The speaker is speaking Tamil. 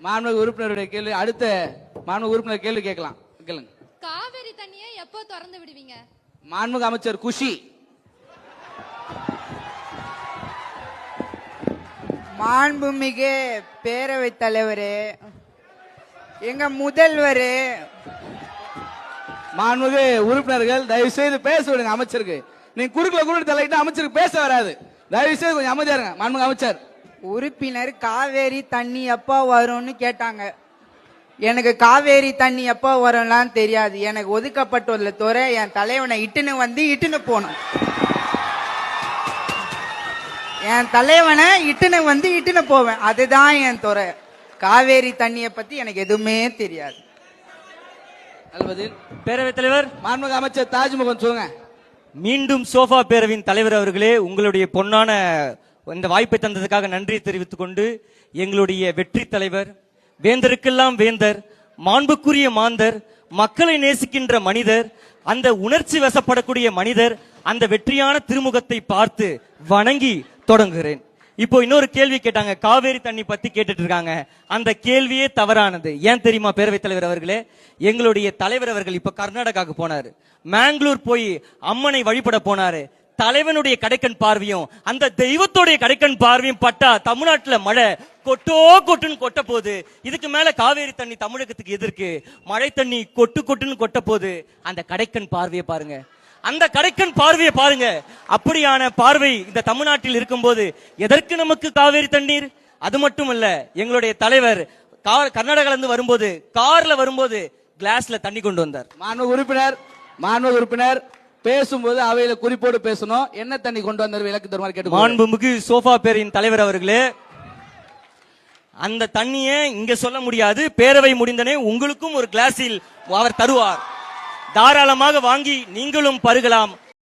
மாண்புமிகு உறுப்பினருடைய கேள்வி. அடுத்த மாண்புமிகு உறுப்பினர் கேள்வி கேட்கலாம். கேளுங்க. காவிரி தண்ணியை எப்போ திறந்து விடுவீங்க? மாண்புமிகு அமைச்சர் குஷி. மாண்புமிகு பேரவைத் தலைவரே, எங்க முதல்வரே, மாண்புமிகு உறுப்பினர்கள் தயவு செய்து பேச விடுங்க அமைச்சருக்கு. நீங்க குறுக்குல கூட தலையிட்டு அமைச்சருக்கு பேச வராது. தயவு செய்து கொஞ்சம் அமைதியா இருங்க. மாண்புமிகு அமைச்சர். உறுப்பினர் காவேரி தண்ணி எப்போ வரும்னு கேட்டாங்க. எனக்கு காவேரி தண்ணி எப்போ வரும்லாம் தெரியாது. எனக்கு ஒதுக்கப்பட்டுள்ள துறை என் தலைவனை இட்டுன்னு போகணும். என் தலைவனை இட்டுன்னு போவேன். அதுதான் என் துறை. காவேரி தண்ணியை பத்தி எனக்கு எதுவுமே தெரியாது. பேரவைத் தலைவர் மாண்புமிகு அமைச்சர் தாஜ்முகன் சொல்லுங்க. மீண்டும் சோஃபா பேரவையின் தலைவர் அவர்களே, உங்களுடைய பொன்னான இந்த வாய்ப்பை தந்ததுக்காக நன்றி தெரிவித்துக் கொண்டு, எங்களுடைய வெற்றி தலைவர், வேந்தருக்கெல்லாம் வேந்தர், மாண்புக்குரிய மாந்தர், மக்களை நேசிக்கின்ற மனிதர், அந்த உணர்ச்சி வசப்படக்கூடிய மனிதர், அந்த வெற்றியான திருமுகத்தை பார்த்து வணங்கி தொடங்குகிறேன். இப்போ இன்னொரு கேள்வி கேட்டாங்க, காவேரி தண்ணி பத்தி கேட்டுட்டு இருக்காங்க. அந்த கேள்வியே தவறானது. ஏன் தெரியுமா பேரவைத் தலைவர் அவர்களே? எங்களுடைய தலைவர் அவர்கள் இப்ப கர்நாடகாவுக்கு போனாரு, மேங்களூர் போய் அம்மனை வழிபட போனாரு. தலைவனுடைய கடைக்கண் பார்வையும் அந்த தெய்வத்தோடைய கடைக்கண் பார்வையும் பட்டா தமிழ்நாட்டுல மழை கொட்டுன்னு கொட்ட போகுது. இதுக்கு மேல காவேரி தண்ணி தமிழகத்துக்கு எதிர்க்கு மழை தண்ணி கொட்டுன்னு கொட்ட போகுது. அந்த கடைக்கண் பார்வையை பாருங்க, அந்த கடைக்கண் பார்வையை பாருங்க. அப்படியான பார்வை இந்த தமிழ்நாட்டில் இருக்கும்போது எதற்கு நமக்கு காவேரி தண்ணீர்? அது மட்டும் இல்ல, எங்களுடைய தலைவர் கர்நாடகால இருந்து வரும்போது கார்ல வரும்போது கிளாஸ்ல தண்ணி கொண்டு வந்தார். மாண்புமிகு உறுப்பினர் பேசும்போது அவையில குறிப்போடு பேசணும். என்ன தண்ணி கொண்டு வந்தார் விளக்கு தருமாறு கேட்டு. மாண்புமிகு சோஃபா பேரின் தலைவர் அவர்களே, அந்த தண்ணியை இங்க சொல்ல முடியாது. பேரவை முடிந்தனே உங்களுக்கும் ஒரு கிளாஸில் அவர் தருவார். தாராளமாக வாங்கி நீங்களும் பருகலாம்.